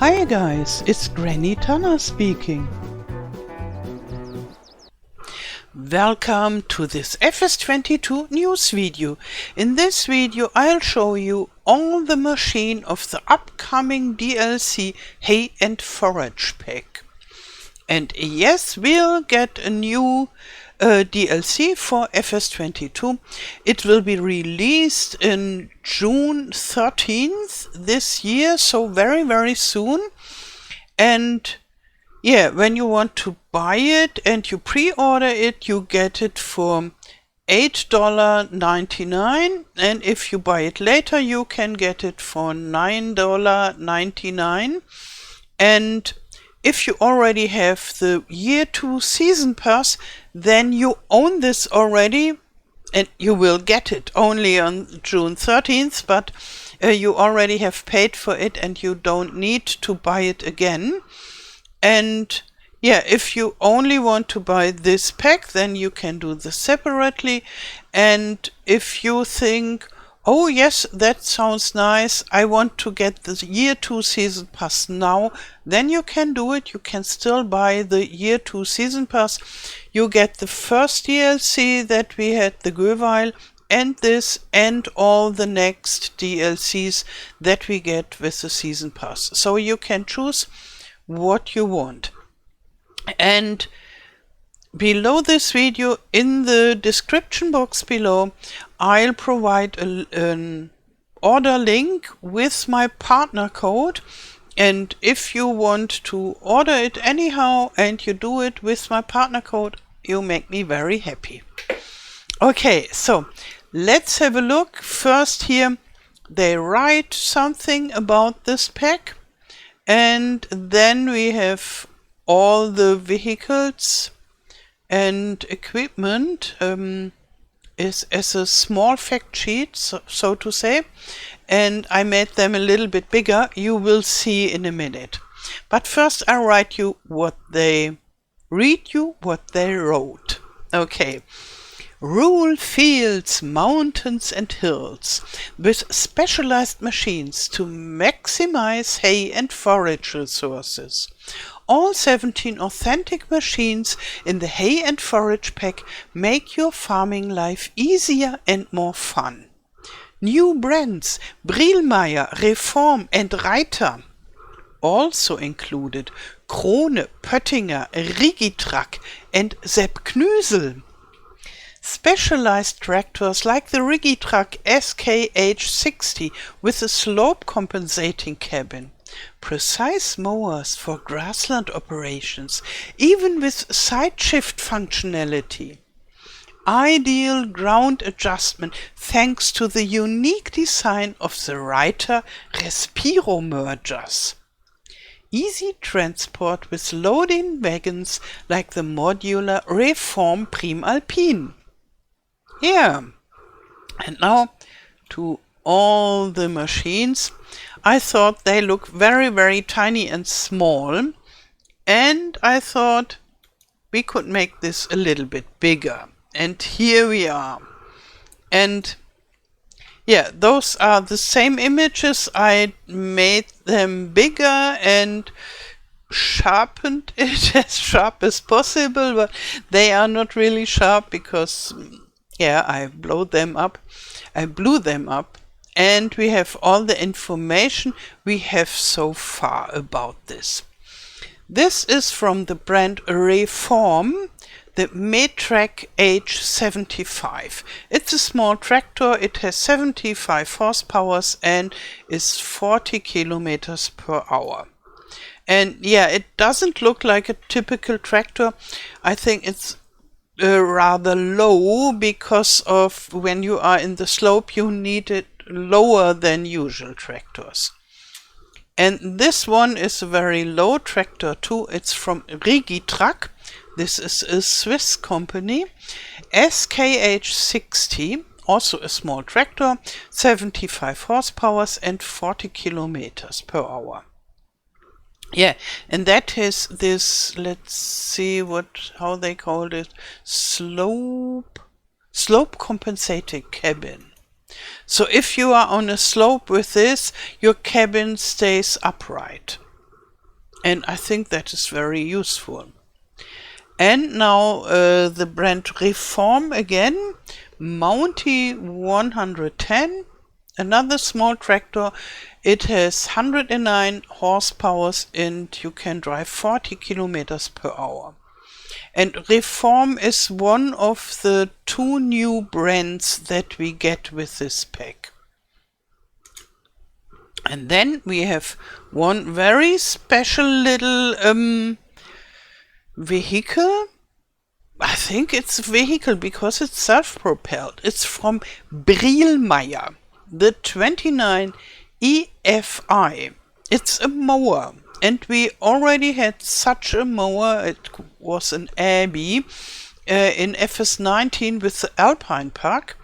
Hi guys, it's Granny Tana speaking. Welcome to this FS22 news video. In this video I'll show you all the machine of the upcoming DLC Hay and Forage pack. And yes, we'll get a new DLC for FS22. It will be released in June 13th this year, so very soon. And yeah, when you want to buy it and you pre-order it, you get it for $8.99, and if you buy it later you can get it for $9.99. And if you already have the year 2 season pass, then you own this already, and you will get it only on June 13th, but you already have paid for it and you don't need to buy it again. And yeah, if you only want to buy this pack, then you can do this separately. And if you think, oh yes, that sounds nice, I want to get the year 2 season pass now, then you can do it. You can still buy the year 2 season pass. You get the first DLC that we had, the Göweil, and this, and all the next DLCs that we get with the season pass. So you can choose what you want. And below this video, in the description box below, I'll provide an order link with my partner code, and if you want to order it anyhow and you do it with my partner code, you make me very happy. Okay, so let's have a look. First here, they write something about this pack, and then we have all the vehicles and equipment is as a small fact sheet, so to say, and I made them a little bit bigger. You will see in a minute. But first I read you what they wrote. Okay. Rule fields, mountains and hills with specialized machines to maximize hay and forage resources. All 17 authentic machines in the Hay and Forage pack make your farming life easier and more fun. New brands Brielmeier, Reform and Reiter. Also included Krone, Pöttinger, Rigitrak and Sepp Knüsel. Specialized tractors like the Rigitrak SKH60 with a slope compensating cabin. Precise mowers for grassland operations, even with side shift functionality. Ideal ground adjustment thanks to the unique design of the Reiter Respiro mergers. Easy transport with loading wagons like the modular Reform Prim Alpine. Yeah, and now to all the machines. I thought they look very tiny and small, and I thought we could make this a little bit bigger. And here we are. And yeah, those are the same images. I made them bigger and sharpened it as sharp as possible, but they are not really sharp because yeah, I blew them up, and we have all the information we have so far about this. This is from the brand Reform, the Metrak H75. It's a small tractor. It has 75 horsepower and is 40 kilometers per hour. And yeah, it doesn't look like a typical tractor. I think it's rather low because of when you are in the slope you need it lower than usual tractors. And this one is a very low tractor too. It's from Rigitrak. This is a Swiss company. SKH60, also a small tractor, 75 horsepower and 40 kilometers per hour. Yeah, and that is this, let's see how they called it, slope compensating cabin. So if you are on a slope with this, your cabin stays upright. and I think that is very useful. And now the brand Reform again, Mounty 110, another small tractor. It has 109 horsepower and you can drive 40 kilometers per hour. And Reform is one of the 2 new brands that we get with this pack. And then we have one very special little vehicle. I think it's a vehicle because it's self-propelled. It's from Brielmeier, the 29 EFI. It's a mower, and we already had such a mower. It was an Abbey in FS19 with the Alpine Pack.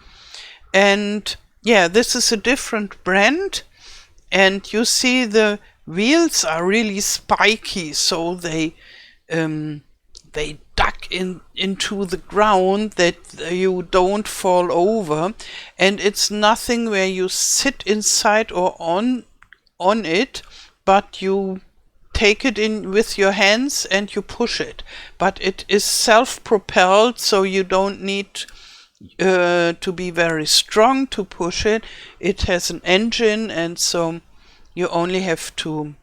And yeah, this is a different brand. And you see the wheels are really spiky, so they duck into the ground that you don't fall over, and it's nothing where you sit inside or on it, but you take it in with your hands and you push it. But it is self-propelled, so you don't need to be very strong to push it. It has an engine, and so you only have to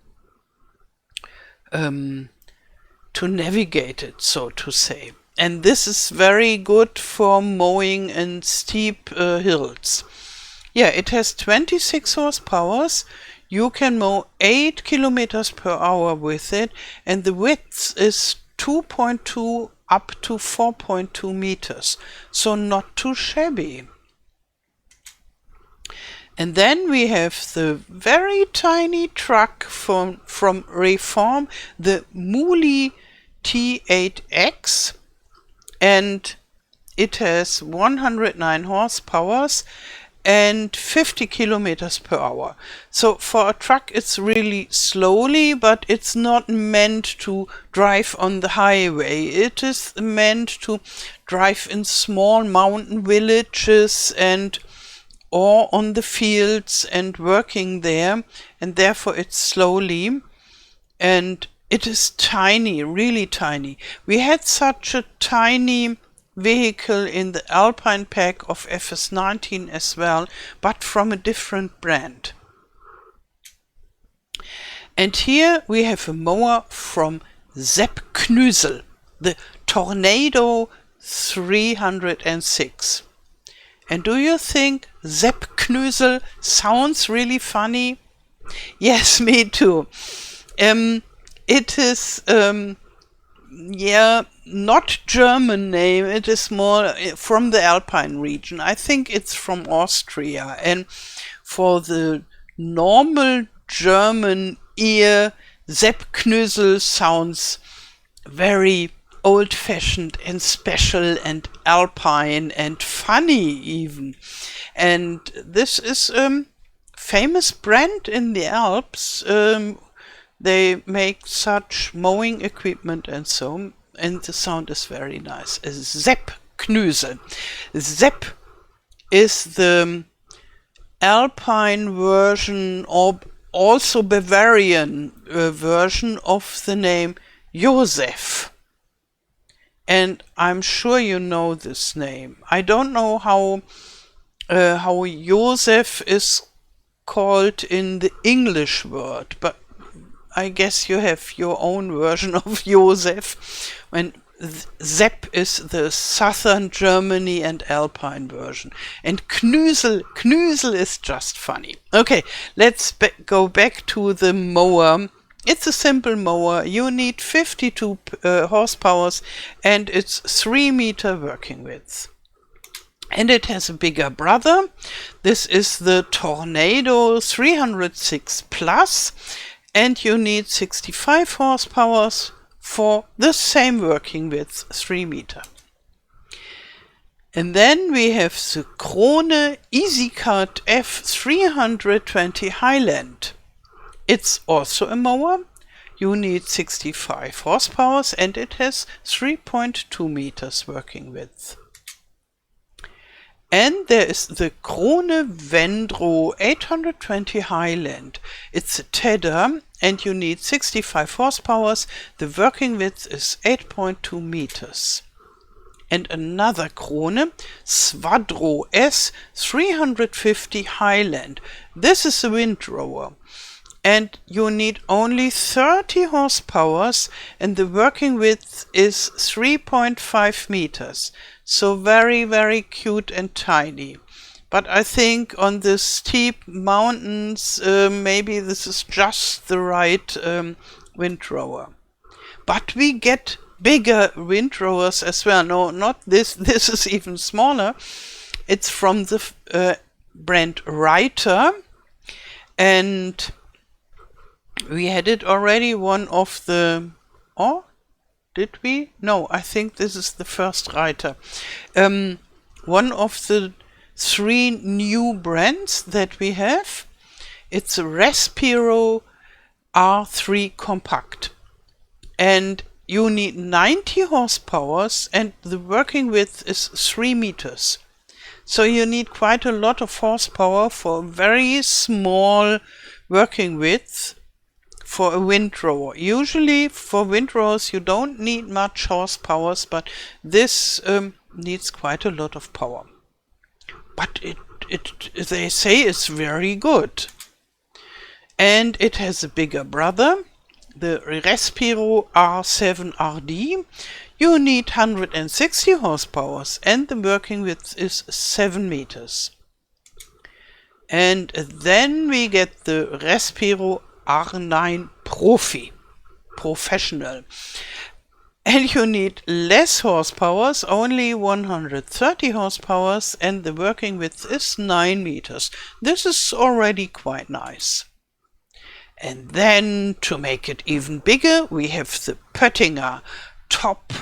navigate it, so to say. And this is very good for mowing in steep hills. Yeah, it has 26 horsepower. You can mow 8 kilometers per hour with it, and the width is 2.2 up to 4.2 meters, so not too shabby. And then we have the very tiny truck from Reform, the Muli T8X, and it has 109 horsepower and 50 kilometers per hour. So for a truck it's really slowly, but it's not meant to drive on the highway. It is meant to drive in small mountain villages and or on the fields and working there, and therefore it's slowly, and it is tiny, really tiny. We had such a tiny vehicle in the Alpine pack of FS19 as well, but from a different brand. And here we have a mower from Sepp Knüsel, the Tornado 306. And do you think Sepp Knüsel sounds really funny? Yes, me too. It is, not German name. It is more from the Alpine region. I think it's from Austria. And for the normal German ear, Sepp Knüsel sounds very old-fashioned and special and alpine and funny even. And this is a famous brand in the Alps. They make such mowing equipment and so, and the sound is very nice. Sepp Knüsel. Sepp is the Alpine version, or also Bavarian version of the name Josef. And I'm sure you know this name. I don't know how Josef is called in the English word, but I guess you have your own version of Josef. And Sepp is the southern Germany and Alpine version. And Knüsel is just funny. Okay, let's go back to the mower. It's a simple mower. You need 52 horsepower and it's 3 meter working width. And it has a bigger brother. This is the Tornado 306 Plus, and you need 65 horsepower for the same working width, 3 meter. And then we have the Krone EasyCut F320 Highland. It's also a mower. You need 65 horsepower and it has 3.2 meters working width. And there is the Krone Vendro 820 Highland. It's a tedder and you need 65 horsepower. The working width is 8.2 meters. And another Krone Svadro S 350 Highland. This is a windrower. And you need only 30 horsepower and the working width is 3.5 meters. So very, very cute and tiny. But I think on the steep mountains, maybe this is just the right windrower. But we get bigger windrowers as well. No, not this. This is even smaller. It's from the brand Reiter. And we had it already, one of the... Oh, did we? No, I think this is the first Reiter. One of the 3 new brands that we have. It's a Respiro R3 Compact. And you need 90 horsepower and the working width is 3 meters. So you need quite a lot of horsepower for a very small working width for a windrower. Usually for windrowers you don't need much horsepower, but this needs quite a lot of power. But they say it's very good. And it has a bigger brother, the Respiro R7RD. You need 160 horsepower and the working width is 7 meters. And then we get the Respiro R9 Professional. And you need less horsepower, only 130 horsepower and the working width is 9 meters. This is already quite nice. And then to make it even bigger, we have the Pöttinger Top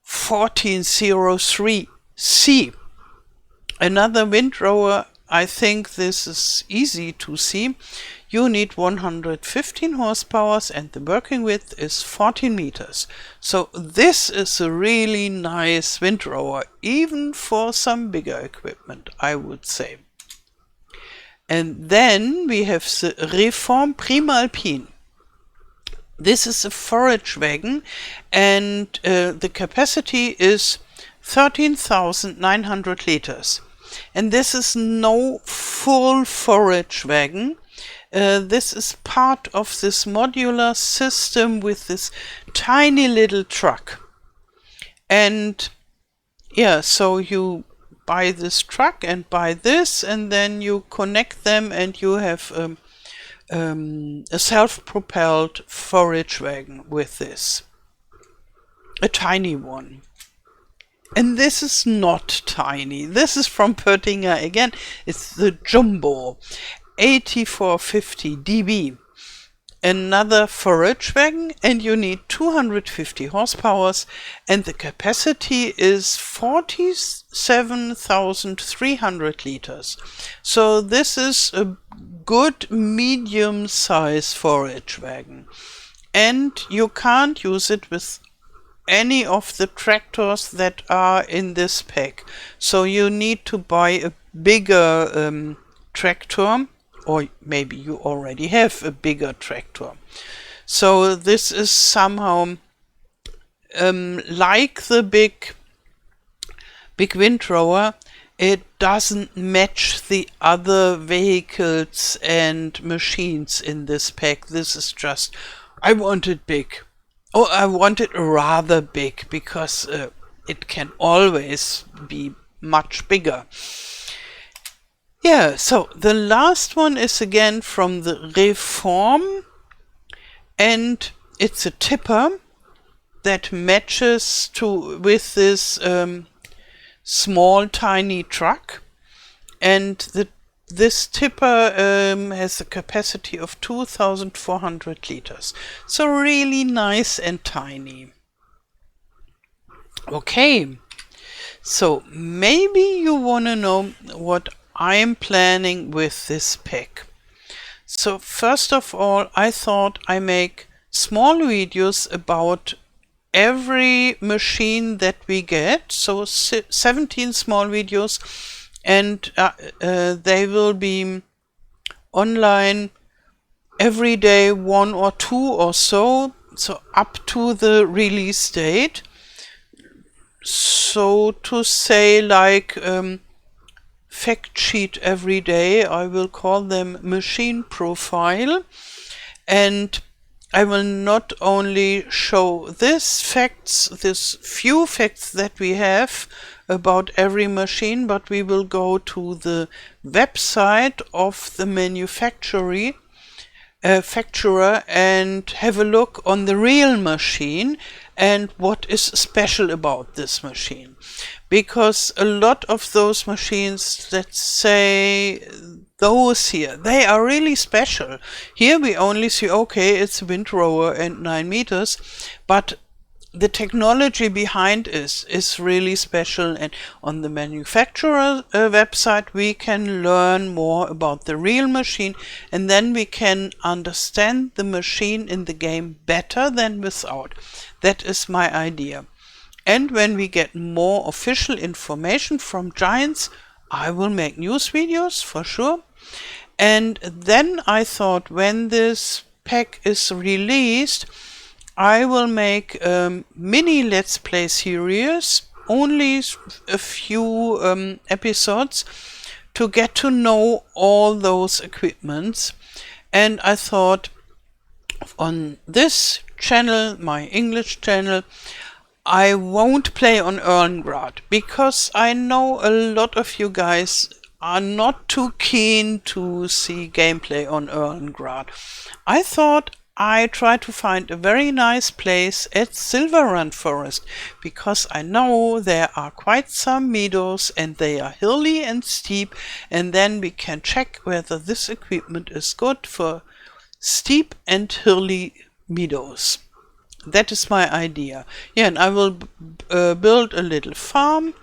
1403C. Another windrower. I think this is easy to see. You need 115 horsepower and the working width is 14 meters. So this is a really nice windrower, even for some bigger equipment, I would say. And then we have the Reform Prima Alpine. This is a forage wagon and the capacity is 13,900 liters. And this is no full forage wagon. This is part of this modular system with this tiny little truck. And yeah, so you buy this truck and buy this and then you connect them and you have a self-propelled forage wagon with this. A tiny one. And this is not tiny. This is from Pöttinger again. It's the Jumbo 8450 DB. Another forage wagon and you need 250 horsepower and the capacity is 47,300 liters. So this is a good medium size forage wagon. And you can't use it with any of the tractors that are in this pack. So you need to buy a bigger tractor, or maybe you already have a bigger tractor. So this is somehow like the big windrower. It doesn't match the other vehicles and machines in this pack. This is just, I want it big. Oh, I want it rather big because it can always be much bigger. Yeah, so the last one is again from the Reform and it's a tipper that matches with this small tiny truck, and this tipper has a capacity of 2,400 liters. So really nice and tiny. Okay, so maybe you want to know what I'm planning with this pack. So first of all, I thought I make small videos about every machine that we get. So 17 small videos and they will be online every day, one or two or so up to the release date. So to say, like fact sheet every day. I will call them machine profile, and I will not only show this few facts that we have about every machine, but we will go to the website of the manufacturer and have a look on the real machine and what is special about this machine. Because a lot of those machines, let's say those here, they are really special. Here we only see, okay, it's a windrower and 9 meters, but the technology behind is really special, and on the manufacturer website we can learn more about the real machine, and then we can understand the machine in the game better than without. That is my idea. And when we get more official information from Giants, I will make news videos for sure. And then I thought, when this pack is released, I will make a mini Let's Play series, only a few episodes, to get to know all those equipments. And I thought, on this channel, my English channel, I won't play on Erlengrad, because I know a lot of you guys are not too keen to see gameplay on Erlengrad. I thought I try to find a very nice place at Silver Run Forest, because I know there are quite some meadows and they are hilly and steep, and then we can check whether this equipment is good for steep and hilly meadows. That is my idea. Yeah, and I will build a little farm,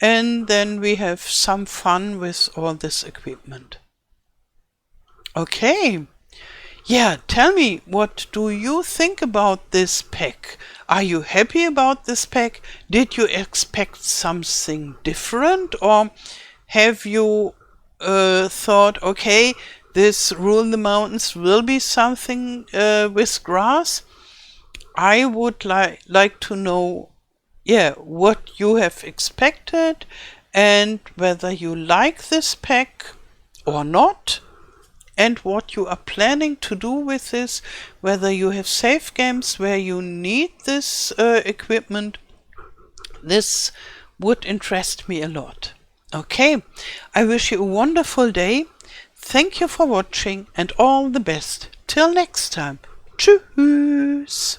and then we have some fun with all this equipment. Okay. Yeah, tell me, what do you think about this pack? Are you happy about this pack? Did you expect something different, or have you thought, okay, this Rule the Mountains will be something with grass? I would like to know, yeah, what you have expected and whether you like this pack or not, and what you are planning to do with this, whether you have save games where you need this equipment. This would interest me a lot. Okay, I wish you a wonderful day. Thank you for watching, and all the best. Till next time. Tschüss.